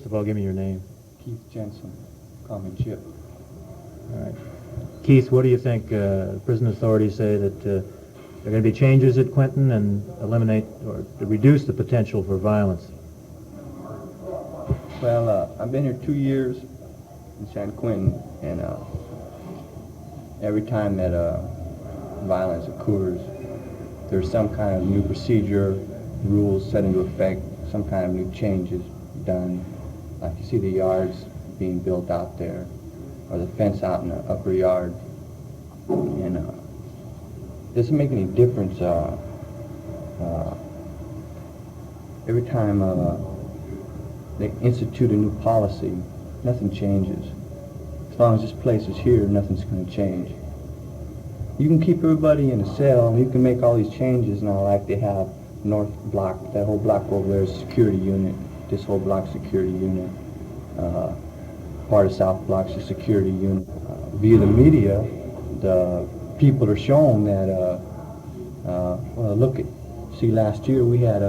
First of all, give me your name. Keith Jensen, call me Chip. All right. Keith, what do you think? Prison authorities say that there are going to be changes at Quentin and eliminate or to reduce the potential for violence. Well, I've been here 2 years in San Quentin, and every time that violence occurs, there's some kind of new procedure, rules set into effect, some kind of new changes done. Like you see the yards being built out there, or the fence out in the upper yard. And it doesn't make any difference. Every time they institute a new policy, nothing changes. As long as this place is here, nothing's going to change. You can keep everybody in a cell, and you can make all these changes now, like they have North Block, that whole block over there is a security unit, this whole block security unit, part of South Block's a security unit. Via the media, the people are shown that, well, look at, see, last year we had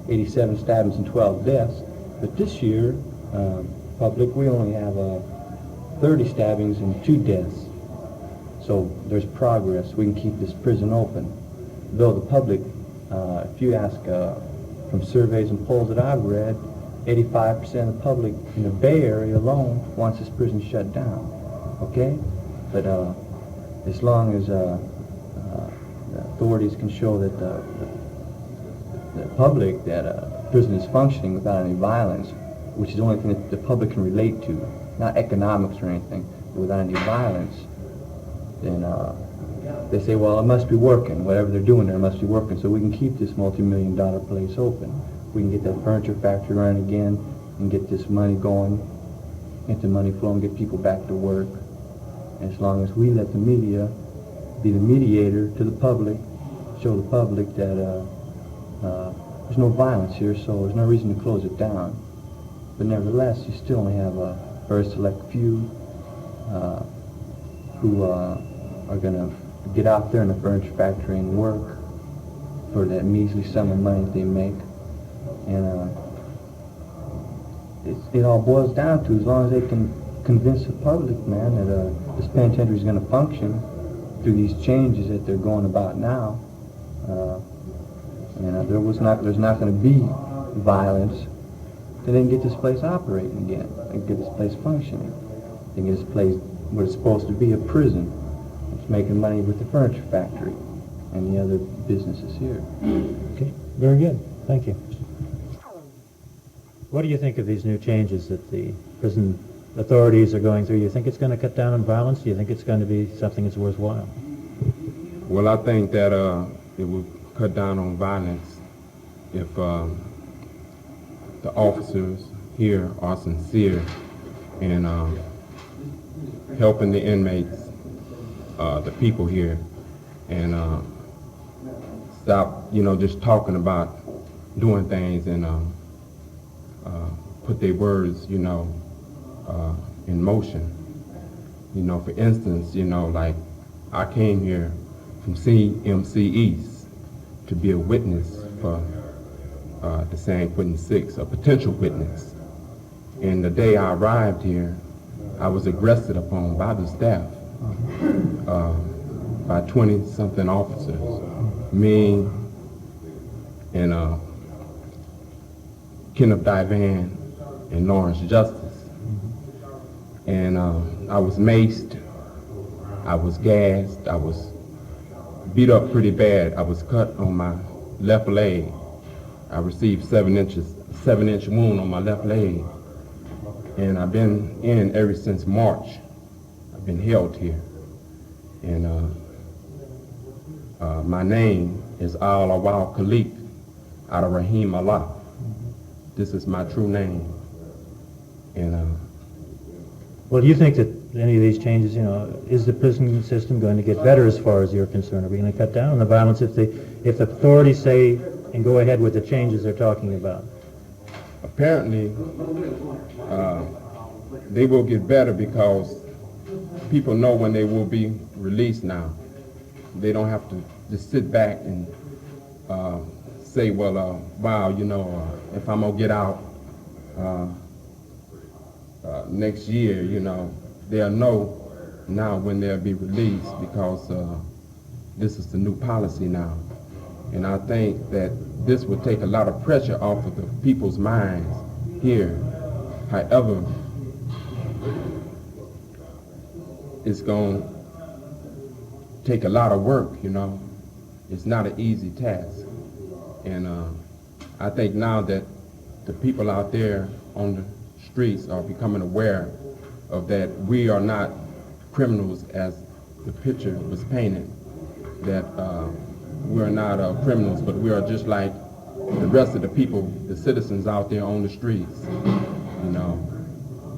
87 stabbings and 12 deaths, but this year, public, we only have 30 stabbings and 2 deaths. So there's progress. We can keep this prison open. Though the public, if you ask from surveys and polls that I've read, 85% of the public in the Bay Area alone wants this prison shut down. Okay? But as long as the authorities can show that the public that prison is functioning without any violence, which is the only thing that the public can relate to, not economics or anything, but without any violence, then they say, well, it must be working. Whatever they're doing there must be working, so we can keep this multi-million-dollar place open. We can get that furniture factory running again and get this money going, get the money flowing, get people back to work. And as long as we let the media be the mediator to the public, show the public that there's no violence here, so there's no reason to close it down. But nevertheless, you still only have a very select few who are going to get out there in the furniture factory and work for that measly sum of money that they make. And it all boils down to, as long as they can convince the public, man, that this penitentiary is going to function through these changes that they're going about now, and there's not going to be violence, then they can get this place operating again. They can get this place functioning. They can get this place where it's supposed to be a prison. It's making money with the furniture factory and the other businesses here. Okay, very good. Thank you. What do you think of these new changes that the prison authorities are going through? Do you think it's going to cut down on violence? Do you think it's going to be something that's worthwhile? Well, I think that it will cut down on violence if the officers here are sincere in helping the inmates, the people here, and stop, just talking about doing things and put their words, in motion. For instance, like I came here from CMC East to be a witness for the San Quentin 6, a potential witness. And the day I arrived here, I was aggressed upon by the staff, by 20-something officers, me and Kenneth Divan and Lawrence Justice. And I was maced, I was gassed, I was beat up pretty bad. I was cut on my left leg. I received 7-inch wound on my left leg. And I've been in ever since March. I've been held here. And my name is Al-Awal Khalik out of Rahim Allah. This is my true name. And well, do you think that any of these changes, is the prison system going to get better as far as you're concerned? Are we going to cut down on the violence if the authorities say and go ahead with the changes they're talking about? Apparently, they will get better because people know when they will be released now. They don't have to just sit back and say, well, wow, if I'm going to get out, next year, you know, they'll know now when they'll be released, because this is the new policy now. And I think that this would take a lot of pressure off of the people's minds here. However, it's going to take a lot of work, you know. It's not an easy task. And I think now that the people out there on the streets are becoming aware of that we are not criminals as the picture was painted, that we're not criminals, but we are just like the rest of the people, the citizens out there on the streets, you know.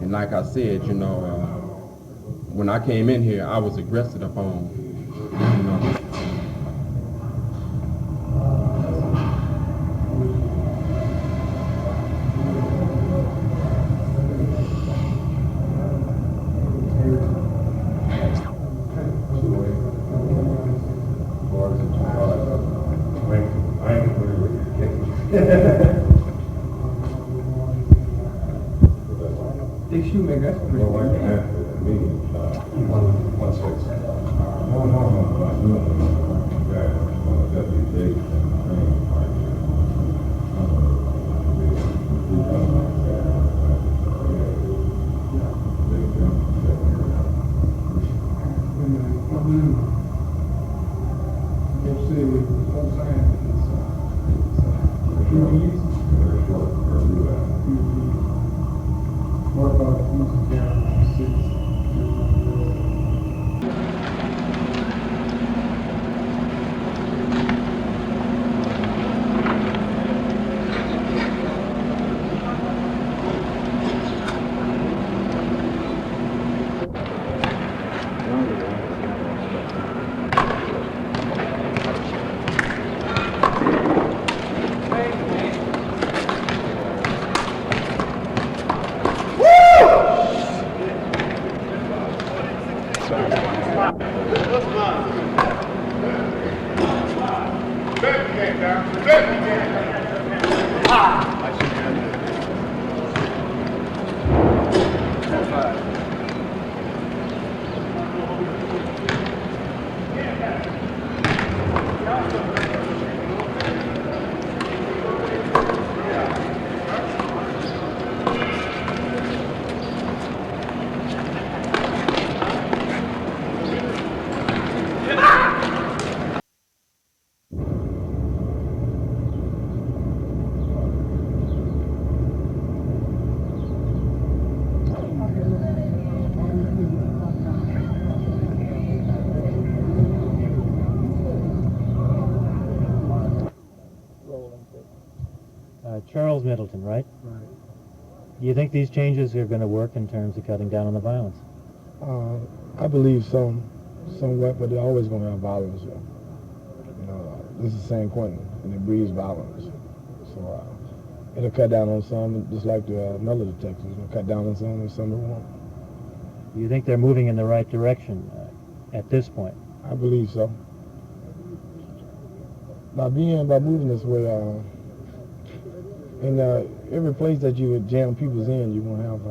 And like I said, you know, when I came in here, I was aggressive upon, you know. They shoot me, that's pretty Well, like after the meeting, 1-6. No, Deputy Jake and the training What about using down 6? Charles Middleton, right? Right. Do you think these changes are going to work in terms of cutting down on the violence? I believe somewhat, but they're always going to have violence. You know, this is San Quentin, and it breeds violence. So it'll cut down on some, just like the metal detectors. It'll cut down on some, and some it won't. Do you think they're moving in the right direction at this point? I believe so. By moving this way, in every place that you would jam people in, you're going to have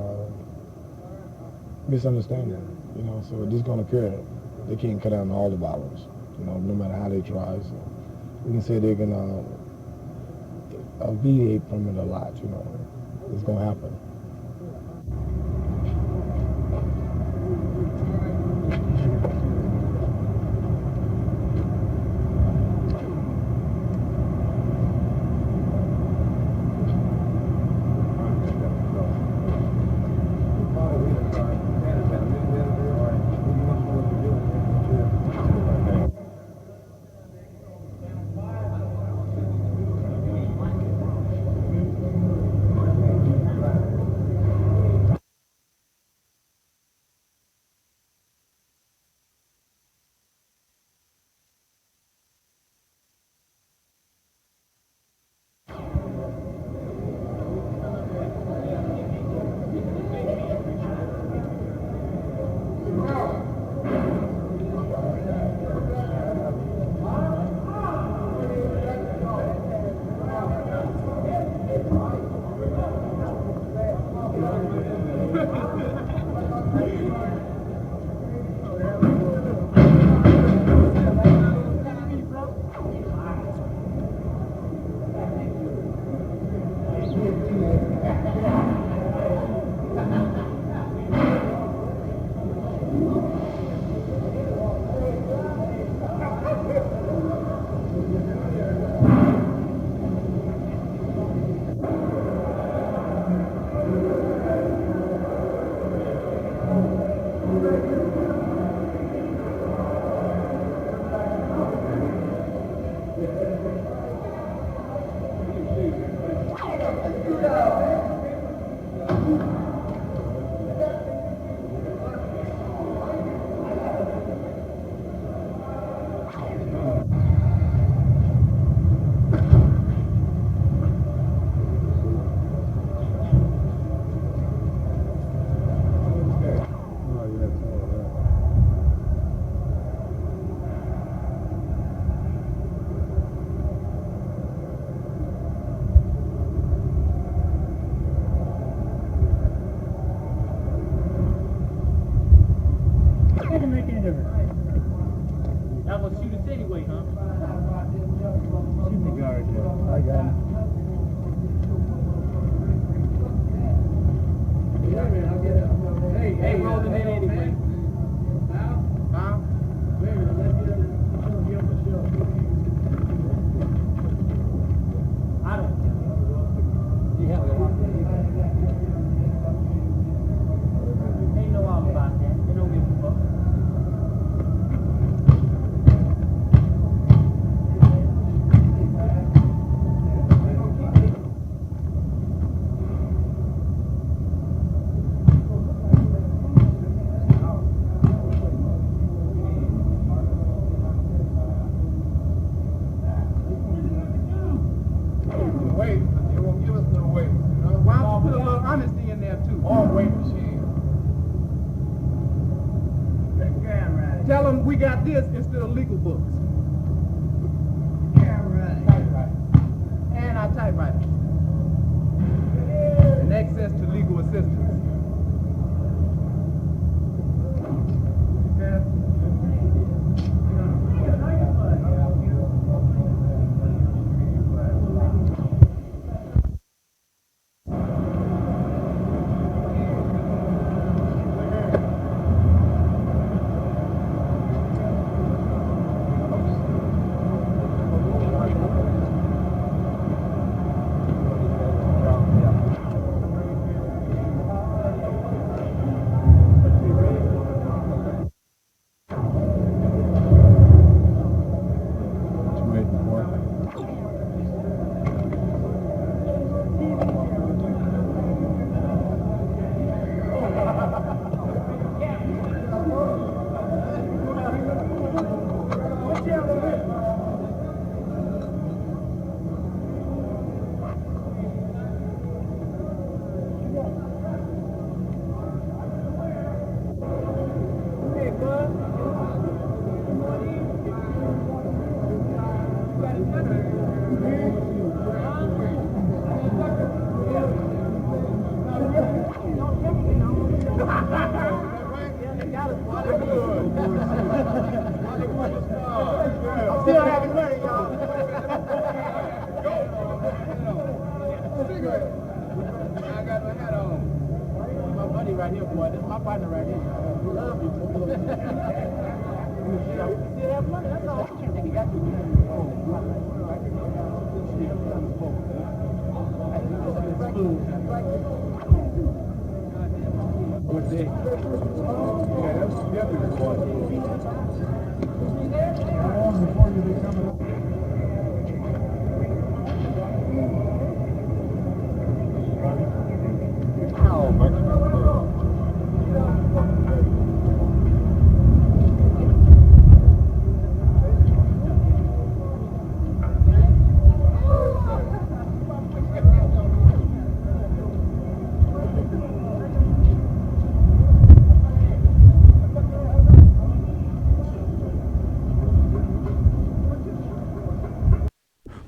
misunderstanding, you know, so this is going to occur. They can't cut down all the violence, you know, no matter how they try. So we can say they're going to alleviate from it a lot, you know. It's going to happen. got this instead of legal books. Yeah, right. Typewriter. And our typewriter. And access to legal assistance.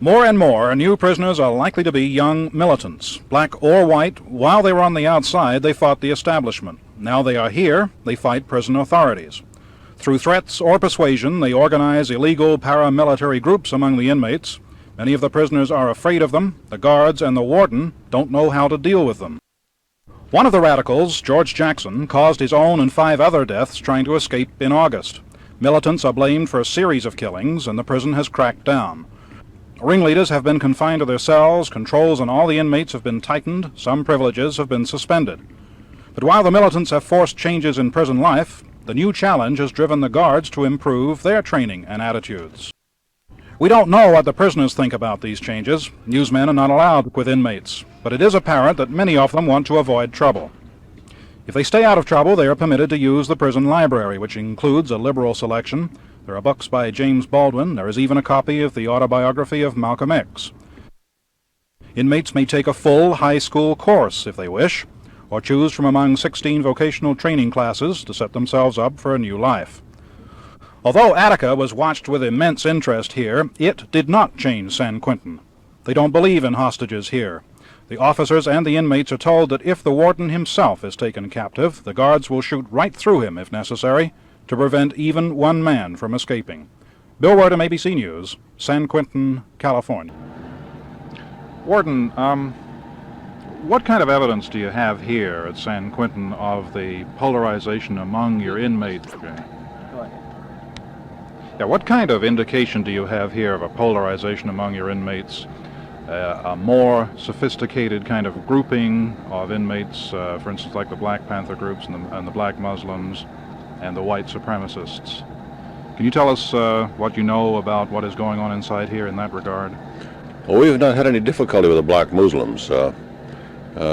More and more, new prisoners are likely to be young militants. Black or white, while they were on the outside, they fought the establishment. Now they are here, they fight prison authorities. Through threats or persuasion, they organize illegal paramilitary groups among the inmates. Many of the prisoners are afraid of them. The guards and the warden don't know how to deal with them. One of the radicals, George Jackson, caused his own and 5 other deaths trying to escape in August. Militants are blamed for a series of killings, and the prison has cracked down. Ringleaders have been confined to their cells, controls on all the inmates have been tightened, some privileges have been suspended. But while the militants have forced changes in prison life, the new challenge has driven the guards to improve their training and attitudes. We don't know what the prisoners think about these changes. Newsmen are not allowed with inmates, but it is apparent that many of them want to avoid trouble. If they stay out of trouble, they are permitted to use the prison library, which includes a liberal selection. There are books by James Baldwin. There is even a copy of the autobiography of Malcolm X. Inmates may take a full high school course if they wish, or choose from among 16 vocational training classes to set themselves up for a new life. Although Attica was watched with immense interest here, it did not change San Quentin. They don't believe in hostages here. The officers and the inmates are told that if the warden himself is taken captive, the guards will shoot right through him if necessary, to prevent even one man from escaping. Bill Warden, ABC News, San Quentin, California. Warden, what kind of evidence do you have here at San Quentin of the polarization among your inmates? Yeah, what kind of indication do you have here of a polarization among your inmates? A more sophisticated kind of grouping of inmates, for instance, like the Black Panther groups and the Black Muslims and the white supremacists. Can you tell us what you know about what is going on inside here in that regard? Well, we have not had any difficulty with the Black Muslims.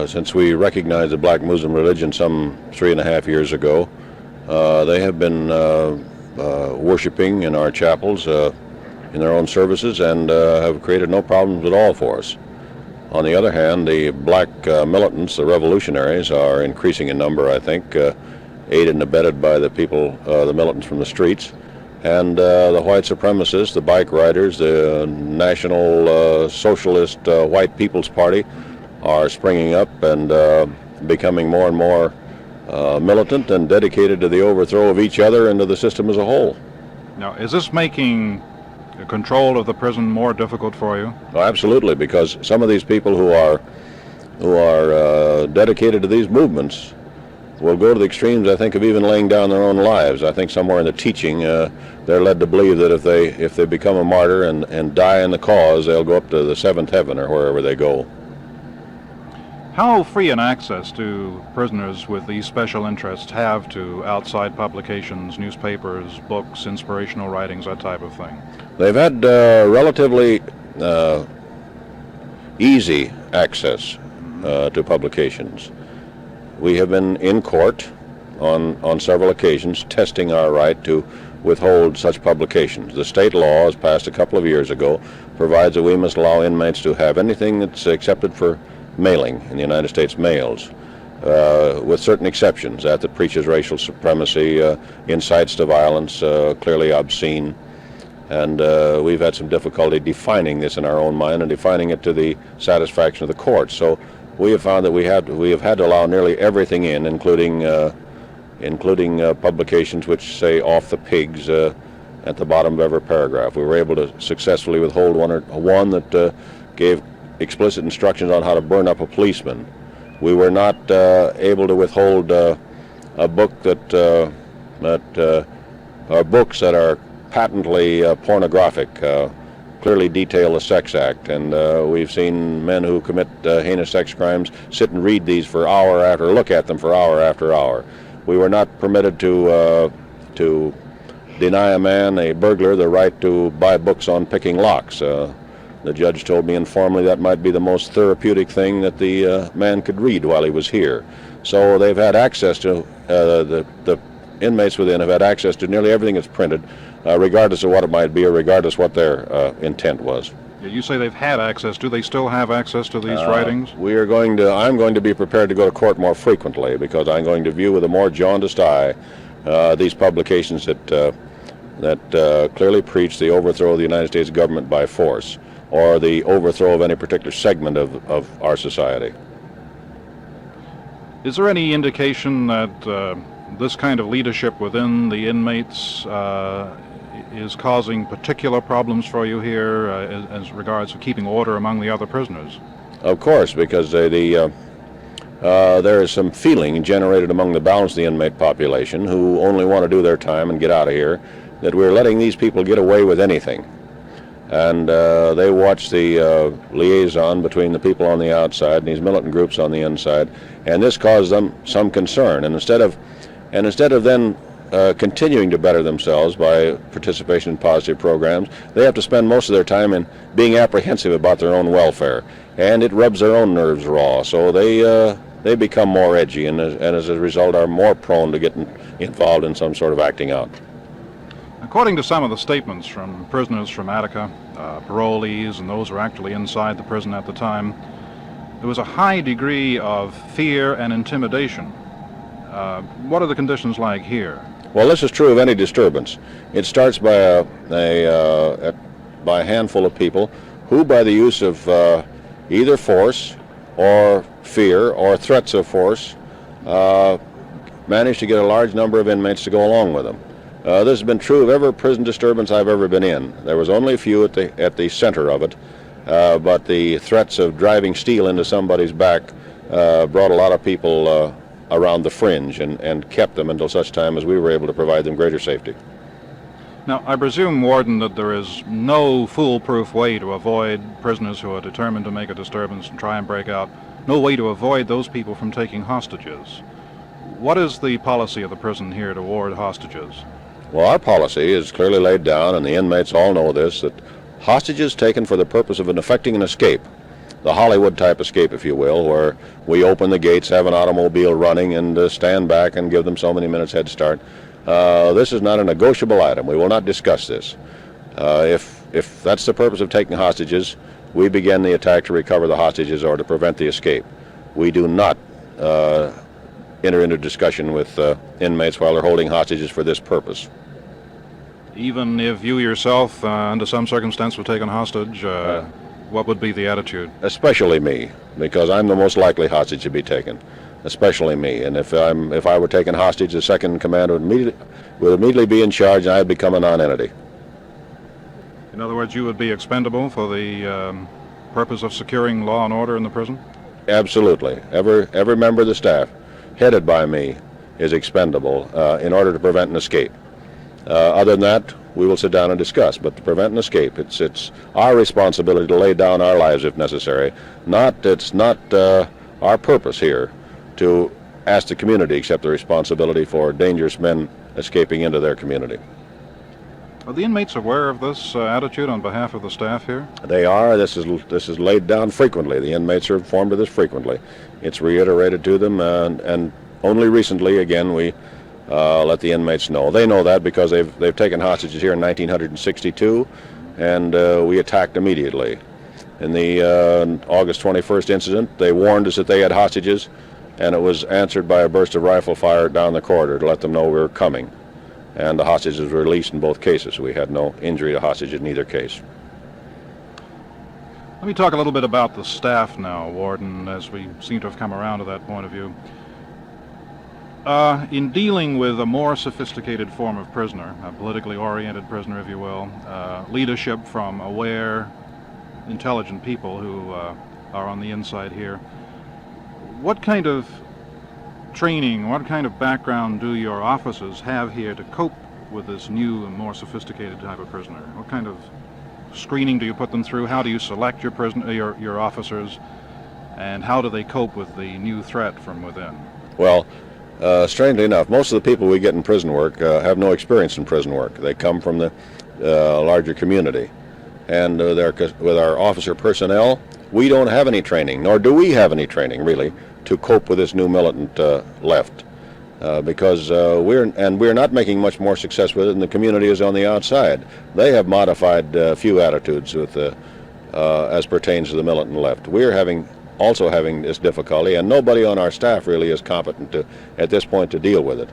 Since we recognized the Black Muslim religion some 3.5 years ago, they have been worshiping in our chapels in their own services and have created no problems at all for us. On the other hand, the black militants, the revolutionaries, are increasing in number, I think, aided and abetted by the people, the militants from the streets. and the white supremacists, the bike riders, the National Socialist White People's Party are springing up and becoming more and more militant and dedicated to the overthrow of each other and to the system as a whole. Now, is this making control of the prison more difficult for you? Oh, absolutely, because some of these people who are dedicated to these movements will go to the extremes, I think, of even laying down their own lives. I think somewhere in the teaching, they're led to believe that if they become a martyr and die in the cause, they'll go up to the seventh heaven or wherever they go. How free an access do prisoners with these special interests have to outside publications, newspapers, books, inspirational writings, that type of thing? They've had relatively easy access to publications. We have been in court on several occasions testing our right to withhold such publications. The state law, as passed a couple of years ago, provides that we must allow inmates to have anything that's accepted for mailing in the United States mails, with certain exceptions. That preaches racial supremacy, incites to violence, clearly obscene. And we've had some difficulty defining this in our own mind and defining it to the satisfaction of the court. So we have found that we have had to allow nearly everything in, including publications which say "off the pigs" at the bottom of every paragraph. We were able to successfully withhold one that gave explicit instructions on how to burn up a policeman. We were not able to withhold a book are books that are patently pornographic, clearly detail the sex act, and we've seen men who commit heinous sex crimes sit and read these for hour after, look at them for hour after hour. We were not permitted to deny a man, a burglar, the right to buy books on picking locks. The judge told me informally that might be the most therapeutic thing that the man could read while he was here. So they've had access to, the inmates within have had access to nearly everything that's printed, regardless of what it might be or regardless what their intent was. You say they've had access. Do they still have access to these writings? I'm going to be prepared to go to court more frequently because I'm going to view with a more jaundiced eye these publications that clearly preach the overthrow of the United States government by force, or the overthrow of any particular segment of our society. Is there any indication that this kind of leadership within the inmates is causing particular problems for you here as regards to keeping order among the other prisoners? Of course, because there is some feeling generated among the balance of the inmate population who only want to do their time and get out of here, that we're letting these people get away with anything. And they watch the liaison between the people on the outside and these militant groups on the inside, and this caused them some concern. And instead of then continuing to better themselves by participation in positive programs, they have to spend most of their time in being apprehensive about their own welfare, and it rubs their own nerves raw. So they become more edgy, and as a result are more prone to getting involved in some sort of acting out. According to some of the statements from prisoners from Attica, parolees, and those who were actually inside the prison at the time, there was a high degree of fear and intimidation. What are the conditions like here? Well, this is true of any disturbance. It starts by a handful of people who, by the use of either force or fear or threats of force, manage to get a large number of inmates to go along with them. This has been true of every prison disturbance I've ever been in. There was only a few at the center of it, but the threats of driving steel into somebody's back brought a lot of people around the fringe and kept them until such time as we were able to provide them greater safety. Now, I presume, Warden, that there is no foolproof way to avoid prisoners who are determined to make a disturbance and try and break out, no way to avoid those people from taking hostages. What is the policy of the prison here toward hostages? Well, our policy is clearly laid down, and the inmates all know this, that hostages taken for the purpose of effecting an escape, the Hollywood type escape, if you will, where we open the gates, have an automobile running, and stand back and give them so many minutes head start. This is not a negotiable item. We will not discuss this. If that's the purpose of taking hostages, we begin the attack to recover the hostages or to prevent the escape. We do not enter into discussion with inmates while they're holding hostages for this purpose. Even if you yourself, under some circumstance, were taken hostage, what would be the attitude? Especially me, because I'm the most likely hostage to be taken. Especially me. And if I were taken hostage, the second in command would immediately be in charge, and I'd become a non-entity. In other words, you would be expendable for the purpose of securing law and order in the prison? Absolutely. Every member of the staff, headed by me, is expendable in order to prevent an escape. Other than that, we will sit down and discuss. But to prevent an escape, it's our responsibility to lay down our lives if necessary. It's not our purpose here to ask the community to accept the responsibility for dangerous men escaping into their community. Are the inmates aware of this attitude on behalf of the staff here? They are. This is laid down frequently. The inmates are informed of this frequently. It's reiterated to them, and only recently, again, we let the inmates know. They know that because they've taken hostages here in 1962, and we attacked immediately. In the August 21st incident, they warned us that they had hostages, and it was answered by a burst of rifle fire down the corridor to let them know we were coming. And the hostages were released in both cases. We had no injury to hostages in either case. Let me talk a little bit about the staff now, Warden, as we seem to have come around to that point of view. In dealing with a more sophisticated form of prisoner, a politically oriented prisoner, if you will, leadership from aware, intelligent people who are on the inside here, what kind of training, what kind of background do your officers have here to cope with this new and more sophisticated type of prisoner? What kind of screening do you put them through? How do you select your officers, and how do they cope with the new threat from within? Well, strangely enough, most of the people we get in prison work have no experience in prison work. They come from the larger community. And with our officer personnel, we don't have any training, nor do we have any training, really, to cope with this new militant left. Because we're not making much more success with it than the community is on the outside. They have modified a few attitudes with as pertains to the militant left. We're also having this difficulty, and nobody on our staff really is competent at this point to deal with it.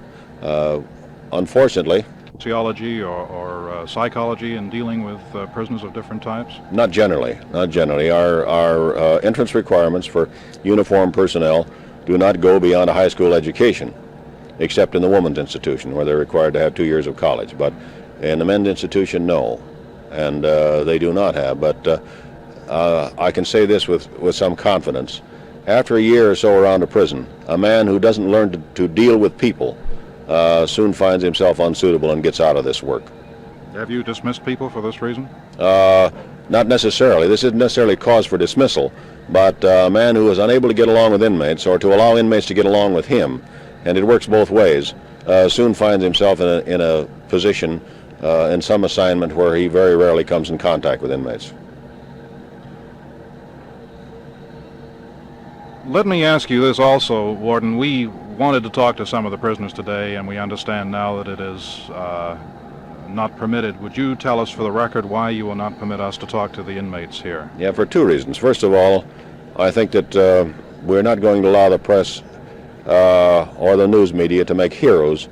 Unfortunately, Sociology or psychology in dealing with prisoners of different types? Not generally. Not generally. Our entrance requirements for uniformed personnel do not go beyond a high school education, except in the women's institution, where they're required to have 2 years of college. But in the men's institution, no, and they do not have. But I can say this with some confidence. After a year or so around a prison, a man who doesn't learn to deal with people soon finds himself unsuitable and gets out of this work. Have you dismissed people for this reason? Not necessarily. This isn't necessarily cause for dismissal, but a man who is unable to get along with inmates or to allow inmates to get along with him, and it works both ways, soon finds himself in a position in some assignment where he very rarely comes in contact with inmates. Let me ask you this also, Warden. We wanted to talk to some of the prisoners today, and we understand now that it is not permitted. Would you tell us for the record why you will not permit us to talk to the inmates here? Yeah, for two reasons. First of all, I think that we're not going to allow the press or the news media to make heroes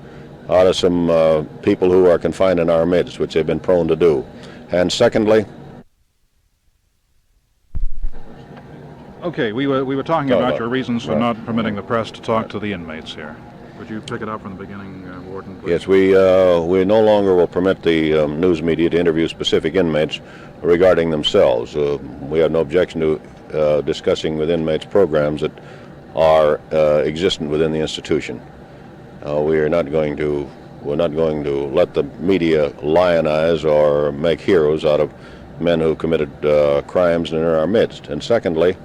out of some people who are confined in our midst, which they've been prone to do. And secondly, okay, we were talking about your reasons for not permitting the press to talk to the inmates here. Would you pick it up from the beginning, Warden, please? yes, we no longer will permit the news media to interview specific inmates regarding themselves. We have no objection to discussing with inmates programs that are existent within the institution. We're not going to let the media lionize or make heroes out of men who committed crimes and are in our midst. And secondly,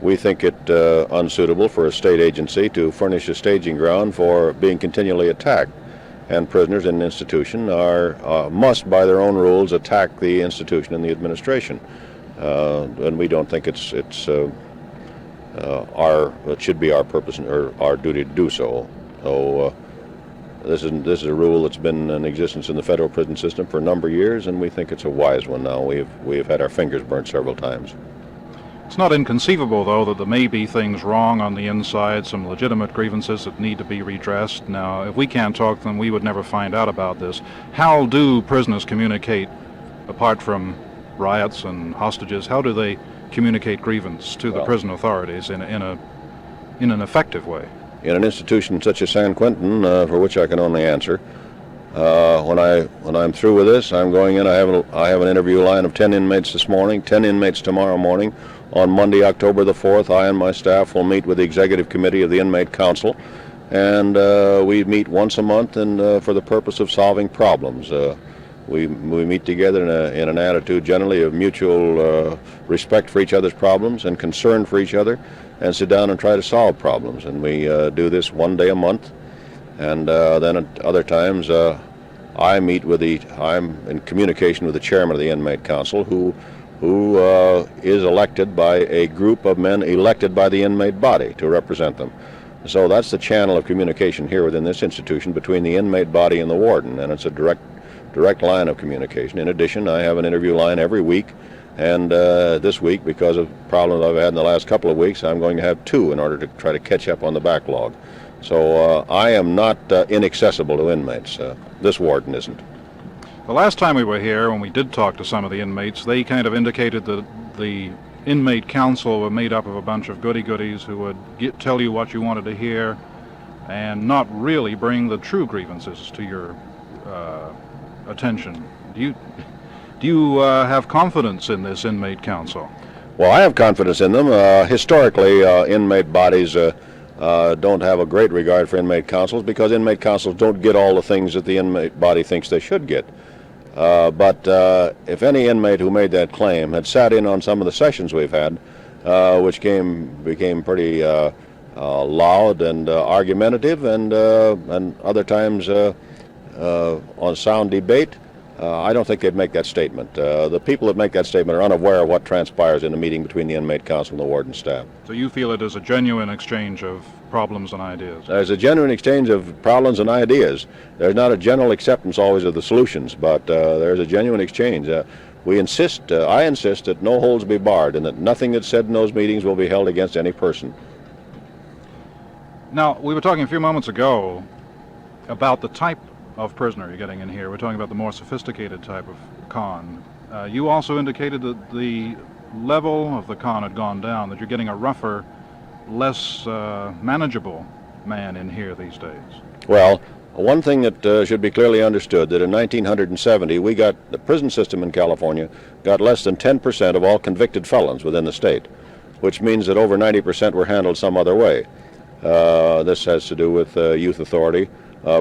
we think it unsuitable for a state agency to furnish a staging ground for being continually attacked. And prisoners in an institution must, by their own rules, attack the institution and the administration. And we don't think it should be our purpose or our duty to do so. So this is a rule that's been in existence in the federal prison system for a number of years, and we think it's a wise one now. We've had our fingers burnt several times. It's not inconceivable, though, that there may be things wrong on the inside, some legitimate grievances that need to be redressed. Now, if we can't talk to them, we would never find out about this. How do prisoners communicate, apart from riots and hostages, how do they communicate grievance to the prison authorities in an effective way? In an institution such as San Quentin, for which I can only answer, when I'm through with this, I'm going in. I have an interview line of 10 inmates this morning, 10 inmates tomorrow morning. On Monday, October the 4th, I and my staff will meet with the Executive Committee of the Inmate Council, and we meet once a month and for the purpose of solving problems. We meet together in an attitude generally of mutual respect for each other's problems and concern for each other, and sit down and try to solve problems. And we do this one day a month, and then at other times I'm in communication with the chairman of the Inmate Council, who is elected by a group of men elected by the inmate body to represent them. So that's the channel of communication here within this institution between the inmate body and the warden, and it's a direct line of communication. In addition, I have an interview line every week, and this week, because of problems I've had in the last couple of weeks, I'm going to have 2 in order to try to catch up on the backlog. So I am not inaccessible to inmates. This warden isn't. The last time we were here, when we did talk to some of the inmates, they kind of indicated that the inmate council were made up of a bunch of goody-goodies who would tell you what you wanted to hear and not really bring the true grievances to your attention. Do you have confidence in this inmate council? Well, I have confidence in them. Historically, inmate bodies don't have a great regard for inmate councils because inmate councils don't get all the things that the inmate body thinks they should get. But if any inmate who made that claim had sat in on some of the sessions we've had, which became pretty loud and argumentative, and other times on sound debate, I don't think they'd make that statement. The people that make that statement are unaware of what transpires in a meeting between the inmate council and the warden staff. So you feel it is a genuine exchange of problems and ideas? There's a genuine exchange of problems and ideas. There's not a general acceptance always of the solutions, but there's a genuine exchange. I insist that no holds be barred and that nothing that's said in those meetings will be held against any person. Now, we were talking a few moments ago about the type of prisoner you're getting in here. We're talking about the more sophisticated type of con. You also indicated that the level of the con had gone down, that you're getting a rougher, less manageable man in here these days. Well, one thing that should be clearly understood, that in 1970 the prison system in California got less than 10% of all convicted felons within the state, which means that over 90% were handled some other way. This has to do with youth authority,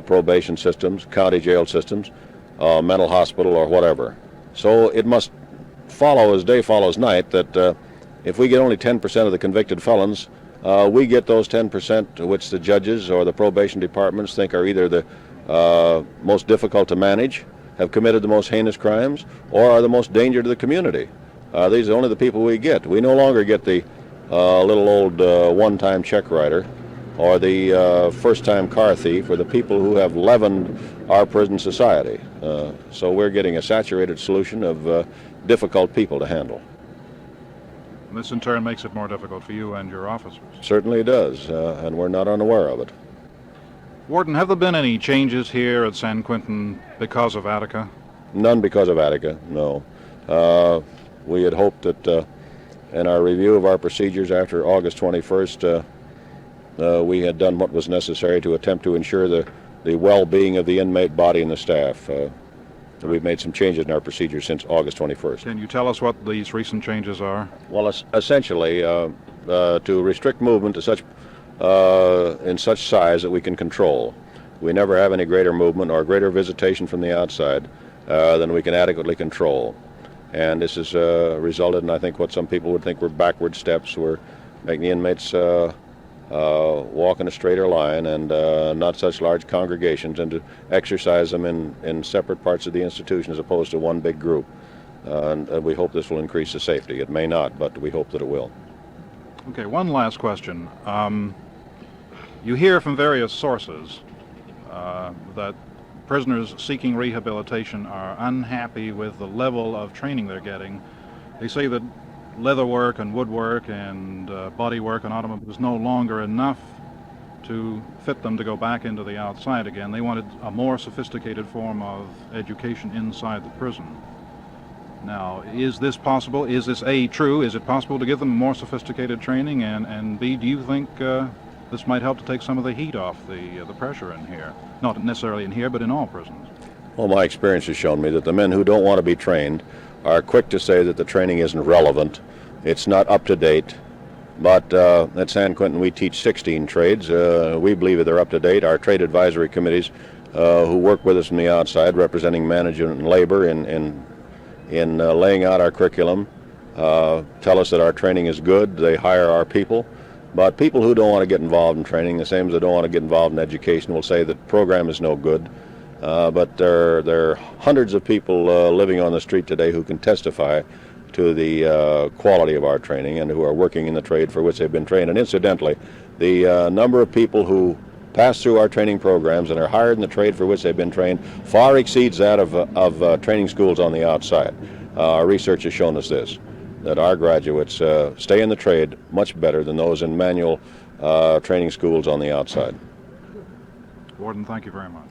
probation systems, county jail systems, mental hospital, or whatever. So it must follow as day follows night that if we get only 10% of the convicted felons, we get those 10% which the judges or the probation departments think are either the most difficult to manage, have committed the most heinous crimes, or are the most danger to the community. These are only the people we get. We no longer get the little old one-time check writer or the first-time car thief, or the people who have leavened our prison society. So we're getting a saturated solution of difficult people to handle. And this in turn makes it more difficult for you and your officers. Certainly it does, and we're not unaware of it. Warden, have there been any changes here at San Quentin because of Attica? None because of Attica, no. We had hoped that in our review of our procedures after August 21st, we had done what was necessary to attempt to ensure the well-being of the inmate body and the staff. We've made some changes in our procedures since August 21st. Can you tell us what these recent changes are? Well, essentially, to restrict movement to in such size that we can control. We never have any greater movement or greater visitation from the outside than we can adequately control. And this has resulted in, I think, what some people would think were backward steps. We're making the inmates walk in a straighter line and not such large congregations, and to exercise them in separate parts of the institution as opposed to one big group. And we hope this will increase the safety. It may not, but we hope that it will. Okay, one last question. You hear from various sources that prisoners seeking rehabilitation are unhappy with the level of training they're getting. They say that leather work and woodwork and body work and automobiles is no longer enough to fit them to go back into the outside again. They wanted a more sophisticated form of education inside the prison. Now, is this possible? Is this A, true? Is it possible to give them more sophisticated training? And B, do you think this might help to take some of the heat off the pressure in here? Not necessarily in here, but in all prisons. Well, my experience has shown me that the men who don't want to be trained are quick to say that the training isn't relevant, it's not up to date. But at San Quentin we teach 16 trades. We believe that they're up to date. Our trade advisory committees who work with us from the outside, representing management and labor in laying out our curriculum, tell us that our training is good. They hire our people. But people who don't want to get involved in training, the same as they don't want to get involved in education, will say that the program is no good. But there are hundreds of people living on the street today who can testify to the quality of our training and who are working in the trade for which they've been trained. And incidentally, the number of people who pass through our training programs and are hired in the trade for which they've been trained far exceeds that of training schools on the outside. Our research has shown us this, that our graduates stay in the trade much better than those in manual training schools on the outside. Warden, thank you very much.